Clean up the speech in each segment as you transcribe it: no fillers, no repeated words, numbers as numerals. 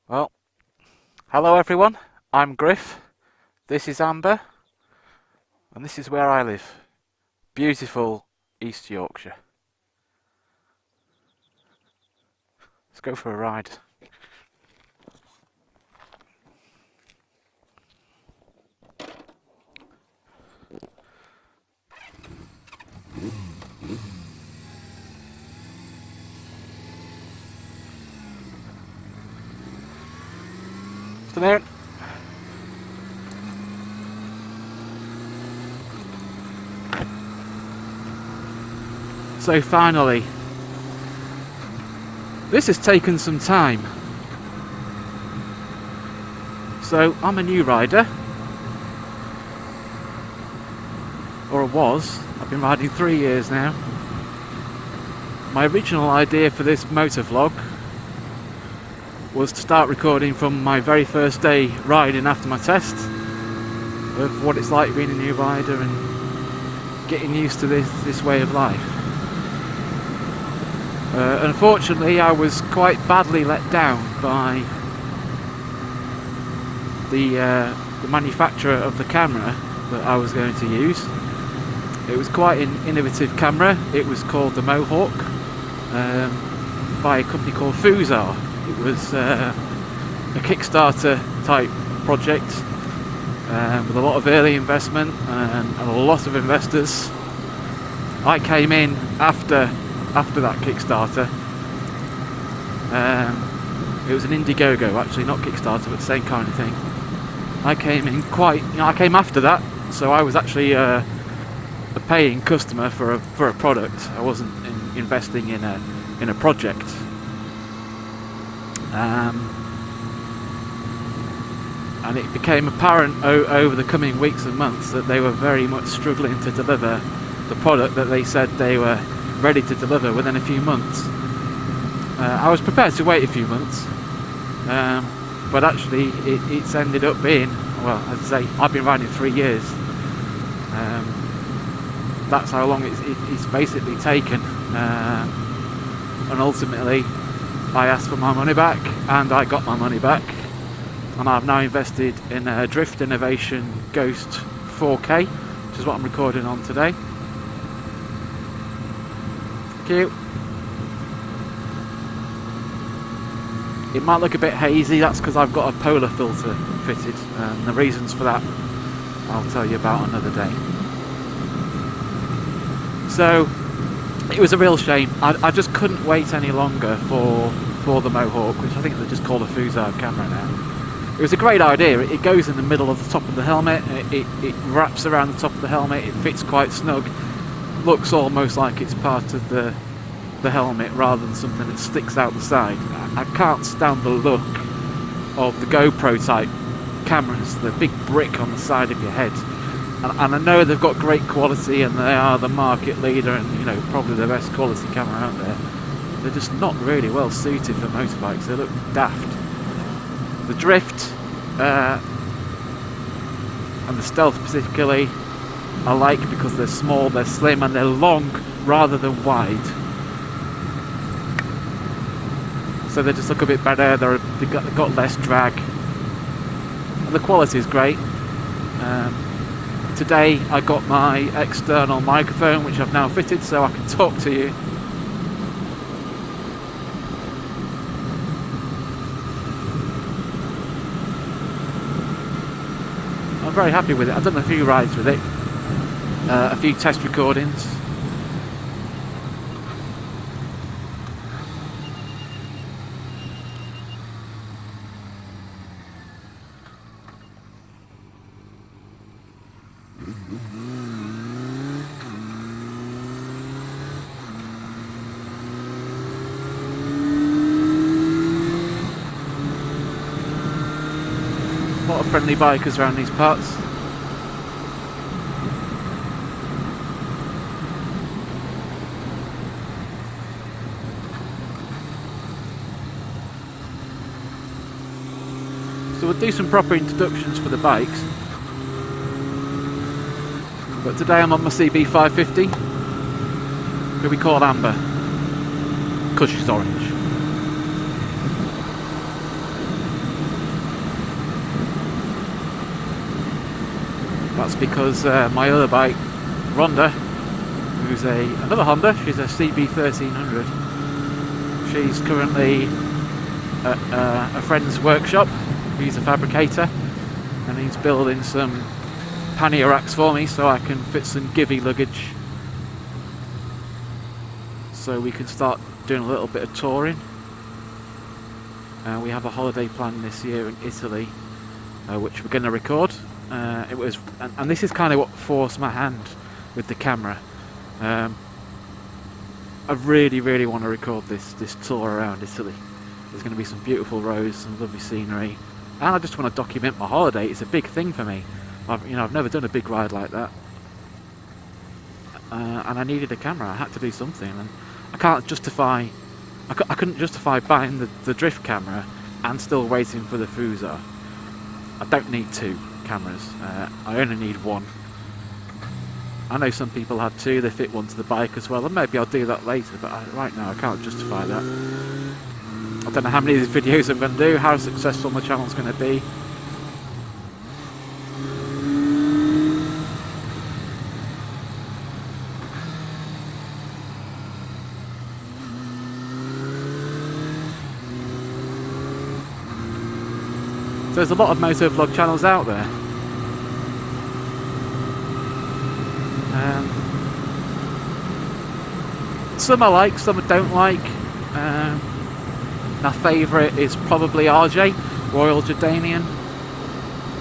Well, hello everyone, I'm Griff, this is Amber, and this is where I live. Beautiful East Yorkshire. Let's go for a ride. Afternoon. So finally, this has taken some time. So I'm a new rider, or I was. I've been riding 3 years now. My original idea for this motor vlog was to start recording from my very first day riding after my test, of what it's like being a new rider and getting used to this way of life. Unfortunately, I was quite badly let down by the manufacturer of the camera that I was going to use. It was quite an innovative camera. It was called the Mohawk, by a company called Fusar. It was a Kickstarter type project with a lot of early investment and a lot of investors. I came in after that Kickstarter. It was an Indiegogo, actually, not Kickstarter, but the same kind of thing. I came in I came after that, so I was actually a paying customer for a product. I wasn't investing in a project. And it became apparent over the coming weeks and months that they were very much struggling to deliver the product that they said they were ready to deliver within a few months. I was prepared to wait a few months, but actually it's ended up being, well, as I say, I've been riding 3 years. That's how long it's basically taken, and ultimately I asked for my money back, and I got my money back, and I've now invested in a Drift Innovation Ghost 4K, which is what I'm recording on today. Cute. It might look a bit hazy, that's because I've got a polar filter fitted, and the reasons for that I'll tell you about another day. So it was a real shame. I just couldn't wait any longer for the Mohawk, which I think they just call the Fusar camera now. It was a great idea. It goes in the middle of the top of the helmet, it wraps around the top of the helmet, it fits quite snug, looks almost like it's part of the helmet rather than something that sticks out the side. I can't stand the look of the GoPro type cameras, the big brick on the side of your head. And I know they've got great quality and they are the market leader and, you know, probably the best quality camera out there. They're just not really well suited for motorbikes. They look daft. The drift and the stealth particularly I like because they're small, they're slim and they're long rather than wide. So they just look a bit better, they've got less drag. And the quality is great. Today I got my external microphone, which I've now fitted so I can talk to you. I'm very happy with it. I've done a few rides with it, a few test recordings. A lot of friendly bikers around these parts. So we'll do some proper introductions for the bikes. But today I'm on my CB550, who we call Amber, because she's orange. That's because my other bike, Rhonda, who's another Honda, she's a CB1300. She's currently at a friend's workshop. He's a fabricator, and he's building some pannier racks for me so I can fit some givey luggage, so we can start doing a little bit of touring. We have a holiday planned this year in Italy, which we're going to record. And this is kind of what forced my hand with the camera. I really want to record this tour around Italy. There's going to be some beautiful roads, some lovely scenery, and I just want to document my holiday. It's a big thing for me. I've never done a big ride like that, and I needed a camera. I had to do something, and I couldn't justify buying the drift camera and still waiting for the Fuso. I don't need two cameras. I only need one. I know some people had two. They fit one to the bike as well, and maybe I'll do that later. But right now I can't justify that. I don't know how many of these videos I'm going to do, how successful my channel's going to be. There's a lot of motovlog channels out there. Some I like, some I don't like. My favourite is probably RJ, Royal Jordanian.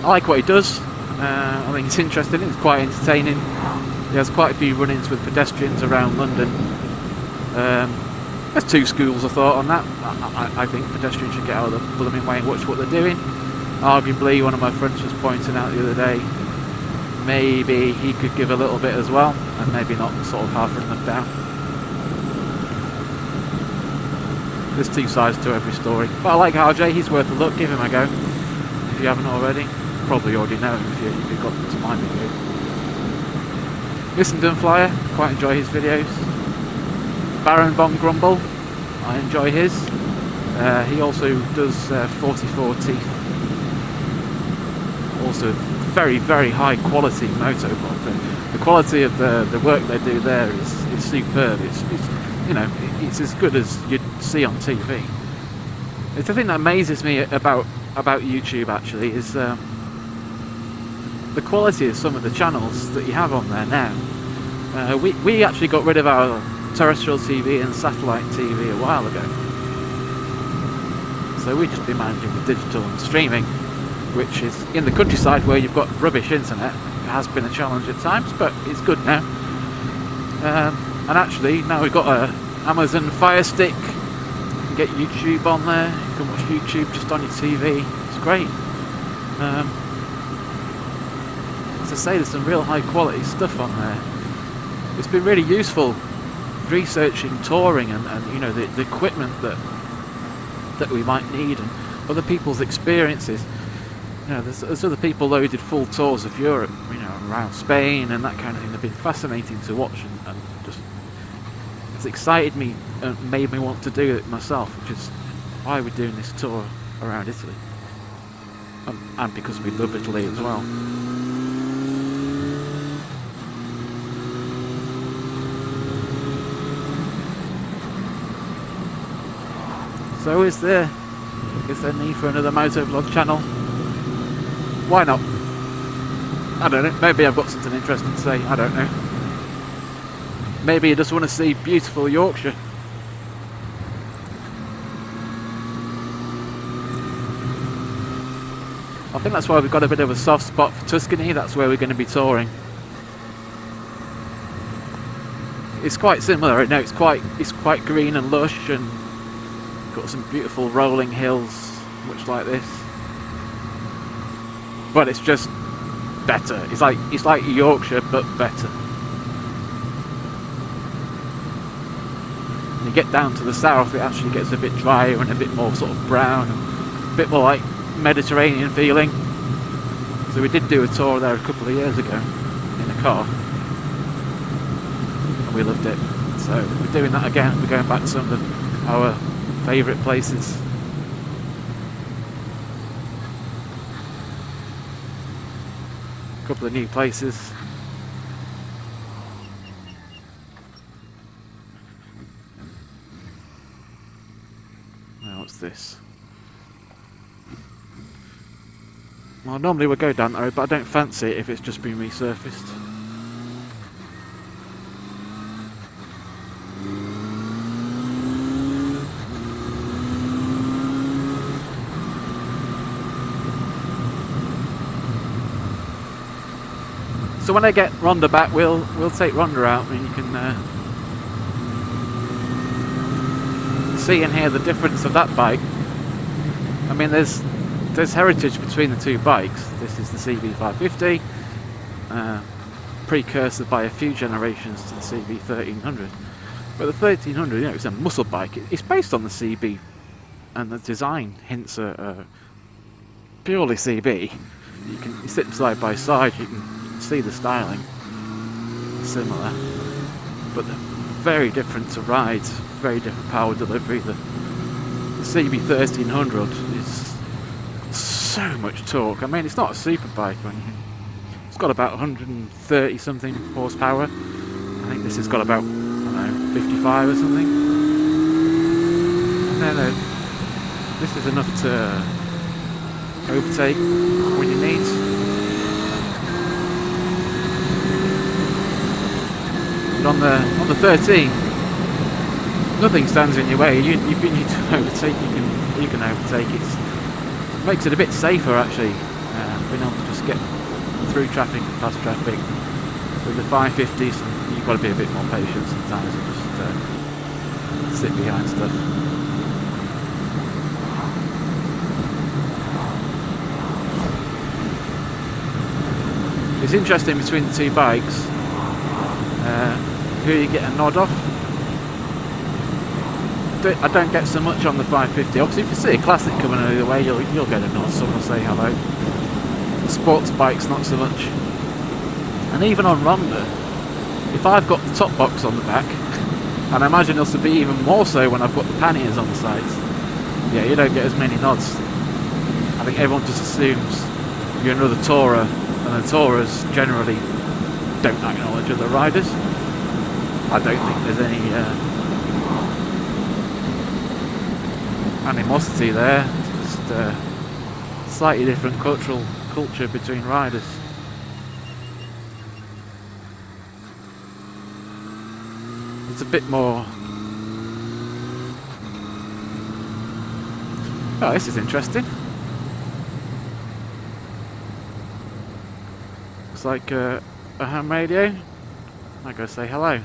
I like what he does. I think it's interesting, it's quite entertaining. He has quite a few run-ins with pedestrians around London. There's two schools of thought on that. I think pedestrians should get out of the blooming way and watch what they're doing. Arguably, one of my friends was pointing out the other day, maybe he could give a little bit as well, and maybe not sort of half run them down. There's two sides to every story. But I like RJ, he's worth a look, give him a go. If you haven't already. Probably already know him if you've got to my video. Listen Dunflyer, quite enjoy his videos. Baron Von Grumble, I enjoy his. He also does 44 teeth. Also very high quality motovlog. The quality of the work they do there is superb. It's as good as you'd see on TV. It's the thing that amazes me about YouTube actually is the quality of some of the channels that you have on there now. We actually got rid of our terrestrial TV and satellite TV a while ago, so we've just been managing the digital and streaming, which is in the countryside where you've got rubbish internet. It has been a challenge at times, but it's good now. And actually now we've got a Amazon Fire Stick. You can get YouTube on there. You can watch YouTube just on your TV. It's great. As I say, there's some real high quality stuff on there. It's been really useful researching touring and the equipment that we might need and other people's experiences. There's other people loaded full tours of Europe, around Spain and that kind of thing. They've been fascinating to watch and just it's excited me and made me want to do it myself, which is why we're doing this tour around Italy. And because we love Italy as well. So is there need for another motovlog channel? Why not? I don't know, maybe I've got something interesting to say, I don't know. Maybe you just want to see beautiful Yorkshire. I think that's why we've got a bit of a soft spot for Tuscany. That's where we're going to be touring. It's quite similar, I know, it's quite green and lush and got some beautiful rolling hills, much like this. But it's just better. It's like Yorkshire, but better. When you get down to the south, it actually gets a bit drier and a bit more sort of brown, and a bit more like Mediterranean feeling. So we did do a tour there a couple of years ago in a car, and we loved it. So we're doing that again. We're going back to some of our favourite places. A couple of new places. Now what's this? Well, normally we'd go down that road, but I don't fancy it if it's just been resurfaced. So when I get Rhonda back, we'll take Rhonda out, and you can see and hear the difference of that bike. I mean, there's heritage between the two bikes. This is the CB550, precursor by a few generations to the CB1300. But the 1300, you know, it's a muscle bike. It's based on the CB, and the design hints are purely CB. You sit side by side, you can see the styling similar, but they're very different to rides, very different power delivery. The CB1300 is so much torque. I mean, it's not a super bike or anything. It's got about 130 something horsepower. I think this has got about, I don't know, 55 or something. No, this is enough to overtake when you need. On the 13, nothing stands in your way. You need to overtake. You can overtake. It makes it a bit safer actually. Being able to just get through traffic, past traffic. With the 550s, you've got to be a bit more patient sometimes and just sit behind stuff. It's interesting between the two bikes. Who you get a nod off. I don't get so much on the 550. Obviously, if you see a classic coming over the way, you'll get a nod. Someone will say hello. The sports bikes, not so much. And even on Rhonda, if I've got the top box on the back, and I imagine it'll be even more so when I've got the panniers on the sides, yeah, you don't get as many nods. I think everyone just assumes you're another tourer, and the tourers generally don't acknowledge other riders. I don't think there's any animosity there. It's just a slightly different culture between riders. It's a bit more. Oh, this is interesting. Looks like a ham radio. I go say hello.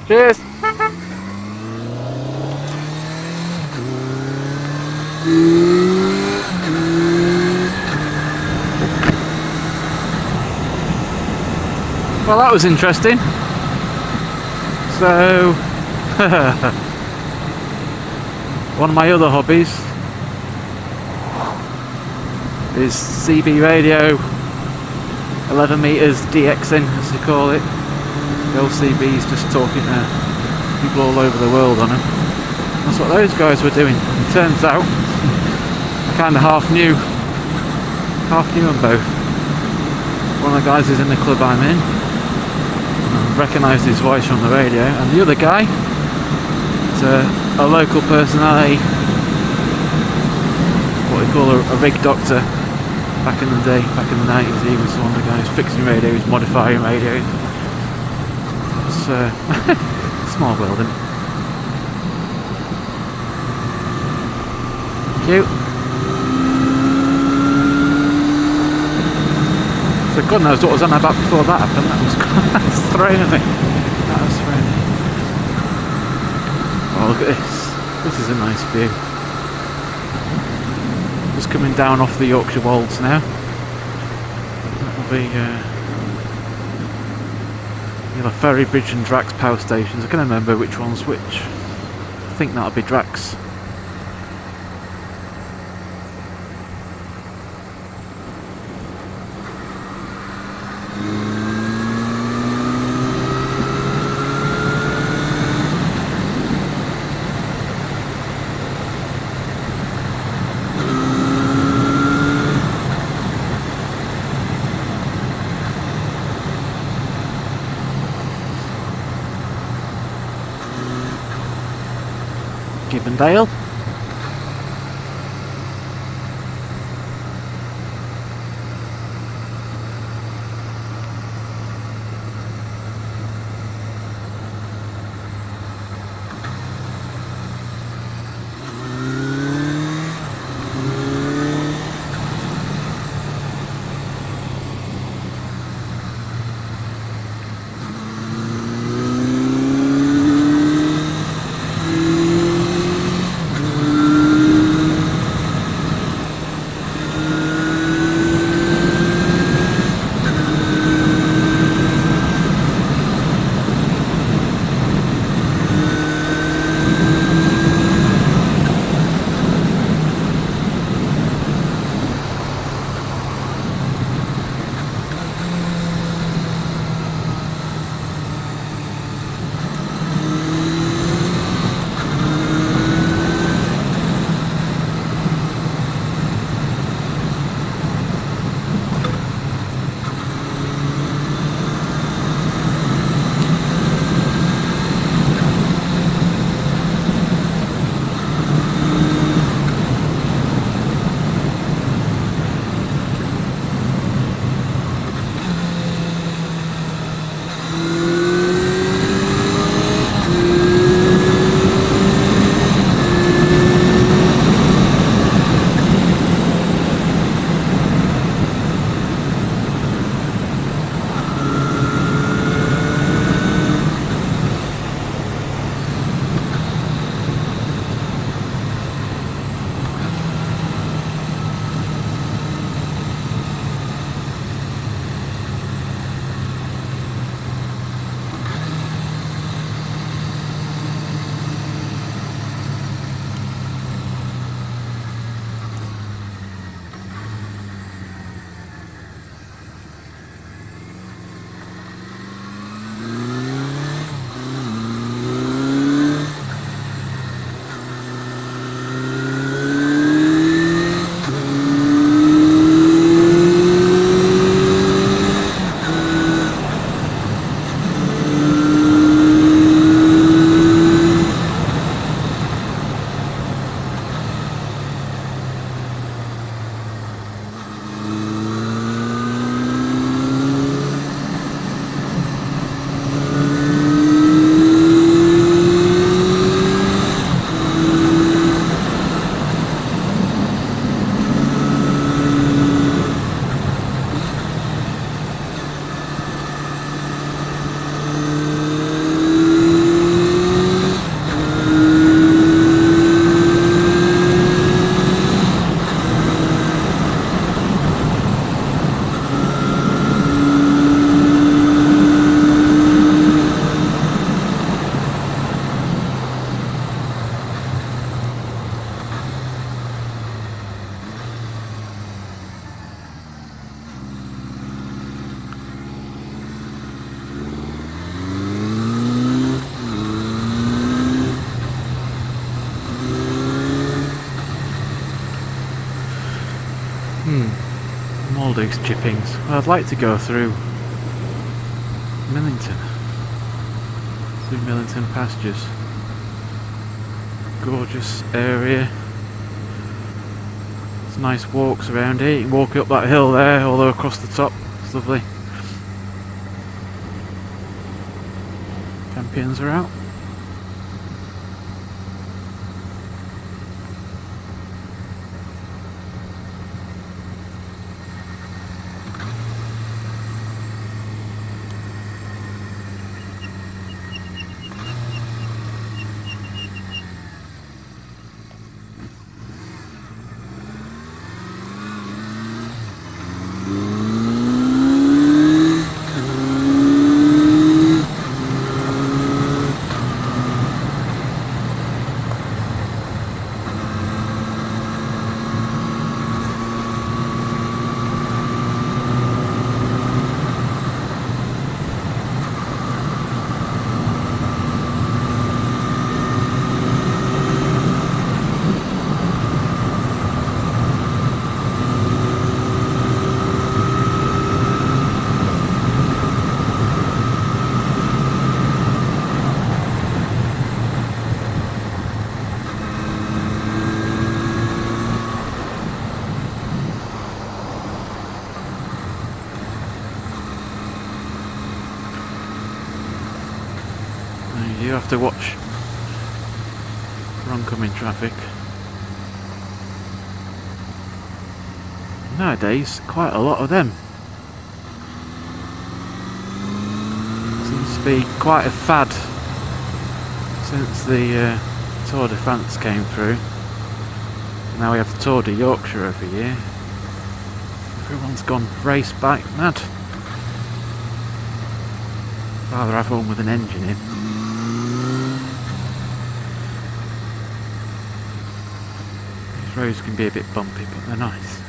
Cheers. Well, that was interesting. So, one of my other hobbies is CB radio, 11 meters DXing as they call it. The old CB's just talking to people all over the world on them. That's what those guys were doing. It turns out, I kind of half knew them both. One of the guys is in the club I'm in. I recognised his voice from the radio, and the other guy is a local personality, what we call a rig doctor. Back in the day, back in the 90s, he was one of the guys fixing radios, modifying radios. It's small world, isn't it? Cute. So God knows what was on our back before that happened. That was throwing me. That was throwing me. Oh, look at this. This is a nice view. Just coming down off the Yorkshire Wolds now. That'll be you'll have Ferry Bridge and Drax power stations. I can't remember which one's which. I think that'll be Drax. Chippendale. Muldoose chippings. Well, I'd like to go through Millington. Through Millington pastures. Gorgeous area. There's nice walks around here. You can walk up that hill there, all the way across the top. It's lovely. Champions are out. have to watch for oncoming traffic. Nowadays, quite a lot of them. Seems to be quite a fad since the Tour de France came through. Now we have the Tour de Yorkshire every year. Everyone's gone race bike mad. Rather have one with an engine in. These roads can be a bit bumpy, but they're nice.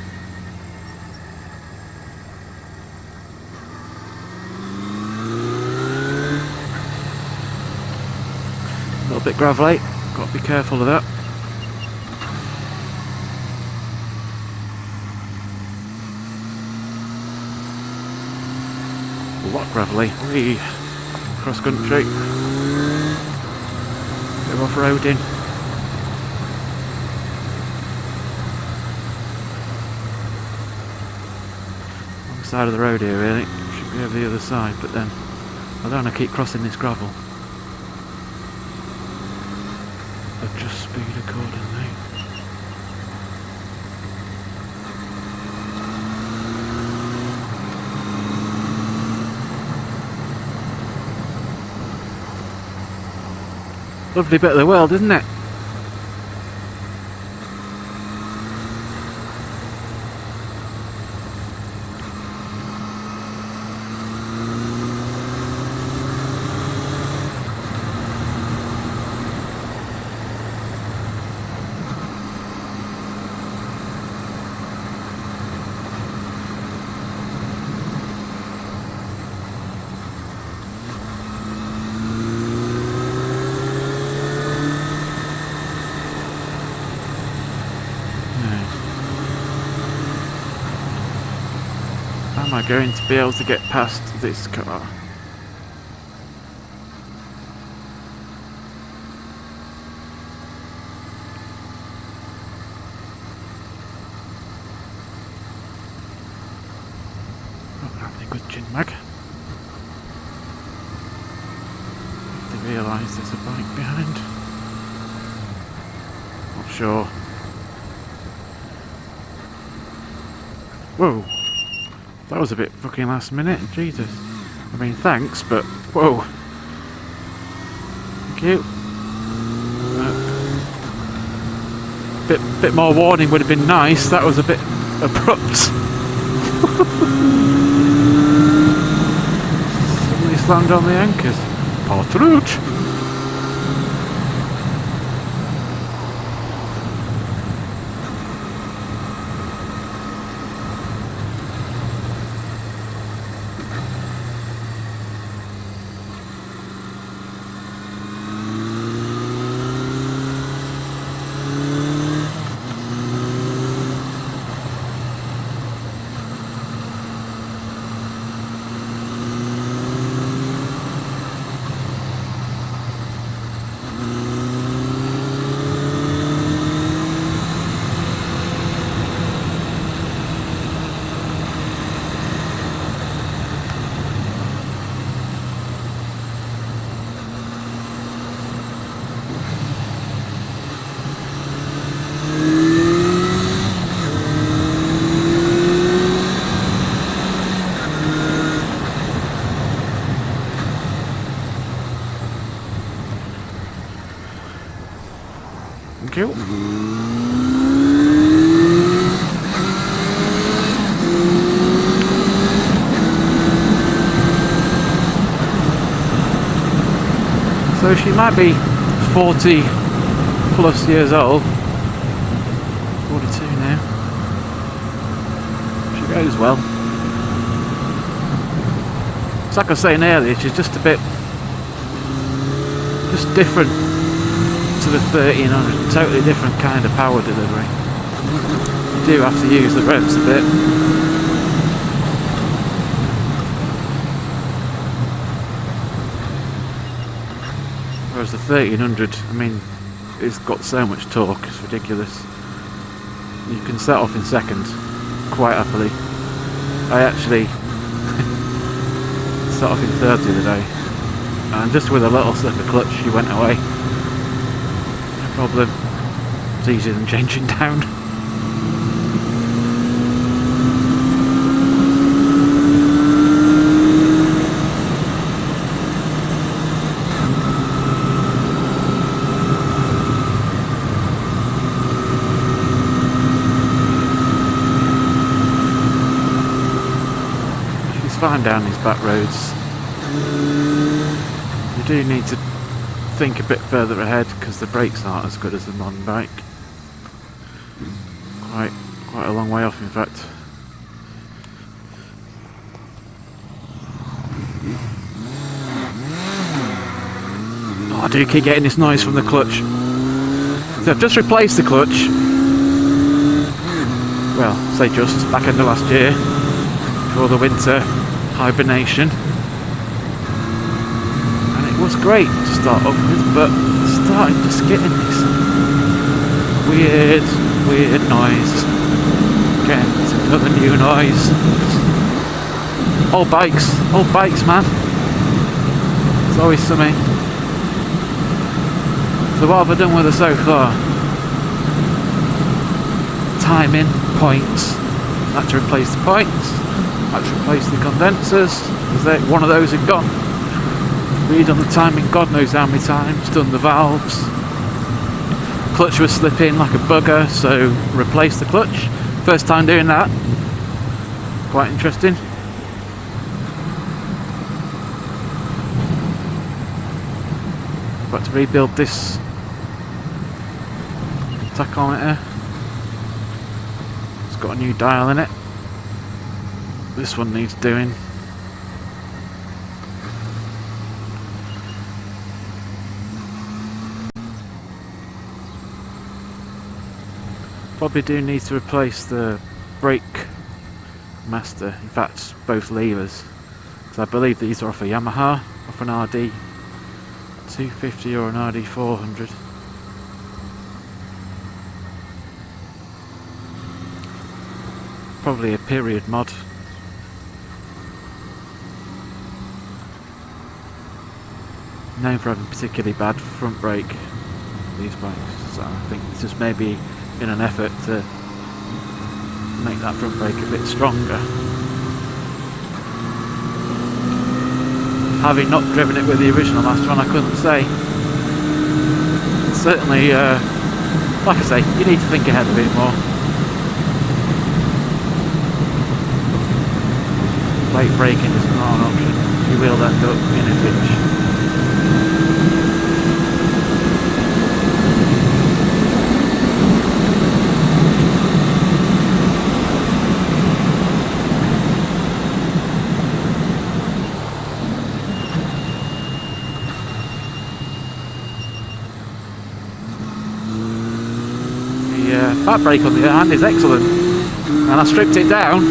A little bit gravelly, got to be careful of that. A lot gravelly. Whee. Cross country. Bit of off-roading. Wrong side of the road here really. Should be over the other side, but then I don't want to keep crossing this gravel. Adjust speed accordingly. Lovely bit of the world, isn't it? Am I going to be able to get past this car? Not having a good chin mag. Have to realise there's a bike behind. Not sure. Whoa! That was a bit fucking last minute, Jesus. I mean, thanks, but whoa. Thank you. Bit more warning would have been nice. That was a bit abrupt. Somebody slammed on the anchors. Partridge. Thank you. So she might be 40 plus years old. 42 now. She goes well. It's like I was saying earlier, she's just a bit different to the 1300, totally different kind of power delivery. You do have to use the revs a bit. Whereas the 1300, I mean, it's got so much torque, it's ridiculous. You can set off in seconds, quite happily. I actually set off in third the other day, and just with a little slip of clutch she went away. No problem. It's easier than changing down. Fine down these back roads. You do need to think a bit further ahead because the brakes aren't as good as the modern bike. Quite a long way off, in fact. Oh, I do keep getting this noise from the clutch. So I've just replaced the clutch. Well, say just back end of last year for the winter hibernation, and it was great to start up with, but starting just getting this weird noise. Again, it's another new noise. Old bikes, man. It's always something. So what have I done with her so far? Timing, points. I had to replace the points. I had to replace the condensers, because one of those had gone. Redone the timing God knows how many times, done the valves. Clutch was slipping like a bugger, so replaced the clutch. First time doing that. Quite interesting. Got to rebuild this tachometer. It's got a new dial in it. This one needs doing. Probably do need to replace the brake master, in fact both levers, because I believe these are off a Yamaha, off an RD 250 or an RD 400. Probably a period mod. Known for having particularly bad front brake, these bikes, so I think it's just maybe in an effort to make that front brake a bit stronger. Having not driven it with the original last one, I couldn't say. Certainly, like I say, you need to think ahead a bit more. Late braking is not an option. You will end up in a ditch. Back brake on the other hand is excellent, and I stripped it down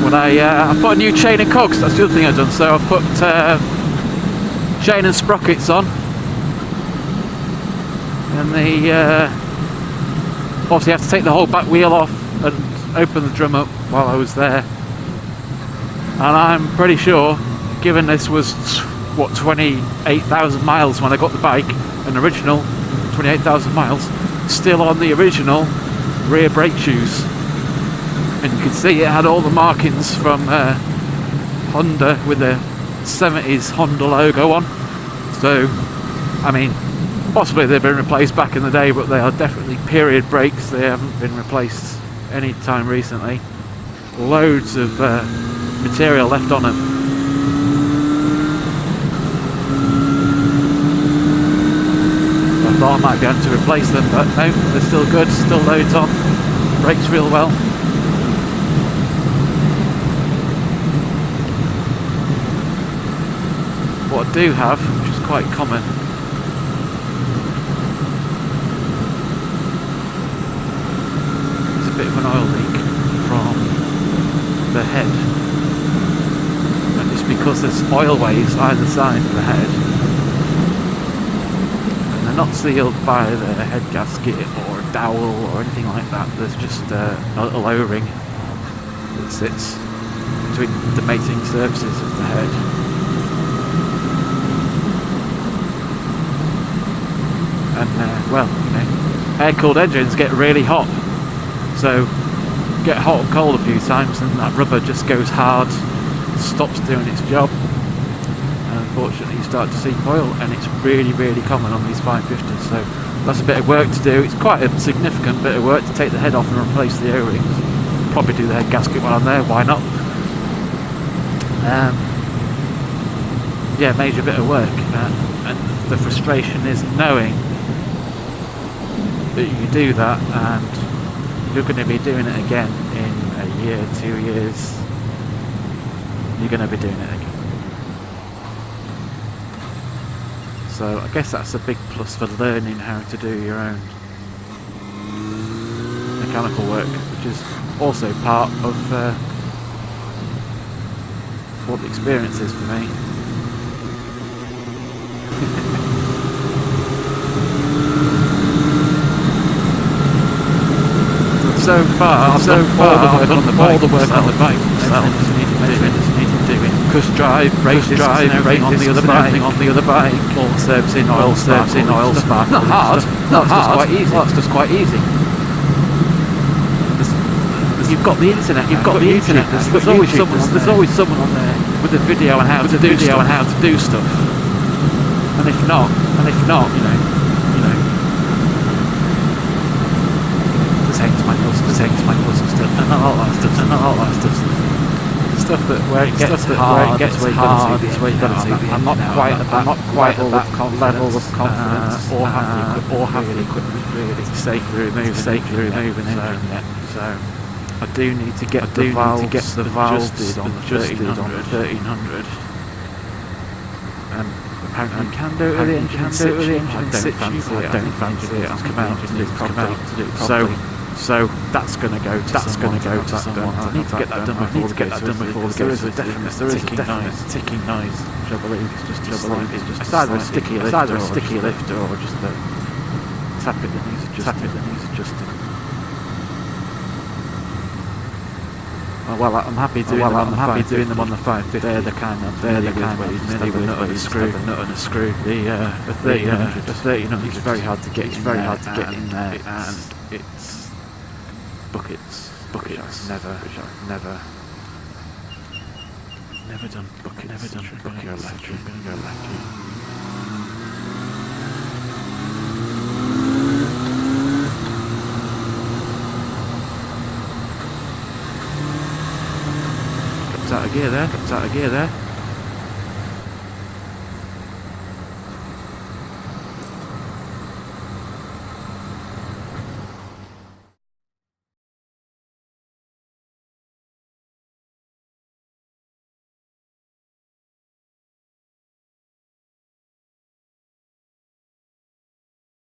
when I put a new chain and cogs. That's the other thing I've done. So I've put chain and sprockets on, and obviously I have to take the whole back wheel off and open the drum up while I was there. And I'm pretty sure, given this was 28,000 miles when I got the bike, an original 28,000 miles, still on the original rear brake shoes, and you can see it had all the markings from Honda with the 70s Honda logo on. So I mean, possibly they've been replaced back in the day, but they are definitely period brakes. They haven't been replaced any time recently. Loads of material left on them. I thought I might be able to replace them, but no, they're still good, still loads on, brakes real well. What I do have, which is quite common, is a bit of an oil leak from the head, and it's because there's oil waves either side of the head. Not sealed by the head gasket or a dowel or anything like that. There's just a O-ring that sits between the mating surfaces of the head. And well, you know, air-cooled engines get really hot, so get hot and cold a few times, and that rubber just goes hard, stops doing its job, and unfortunately you start to seep oil, and it's really, really common on these 550s. So that's a bit of work to do. It's quite a significant bit of work to take the head off and replace the O-rings. Probably do the head gasket while I'm there. Why not? Yeah, major bit of work, and the frustration is knowing that you do that and you're going to be doing it again in a year, 2 years. You're going to be doing it again. So I guess that's a big plus for learning how to do your own mechanical work, which is also part of what the experience is for me. So far, I've done all the work on the bike. Cush drive, race drive, everything on the other bike. All servicing, oil spark. Not hard. That's just quite easy. You've got the internet. There's always someone on there with a video on how to do stuff. And if not, you know. My cousin stuff, and all that stuff. Stuff that where it gets hard, it's where you've got to see. I'm not quite at that level of confidence, or have the equipment really safely removing engine yet. So I do need to get the valves adjusted on the 1300. Apparently you can do it with the engine in situ. I don't fancy it. I'll come out to do it properly. So that's going to go to someone. I need to get that done before the goes. There is a definite ticking noise, which I believe is just it's either a sticky lifter or just a tappet that needs adjusting. Well, I'm happy doing them on the 550. They're the kind of where you just have a nut and a screw. The 1300 is very hard to get. It's very hard to get in there, and it's buckets. Never done buckets electric. Comes out of gear there.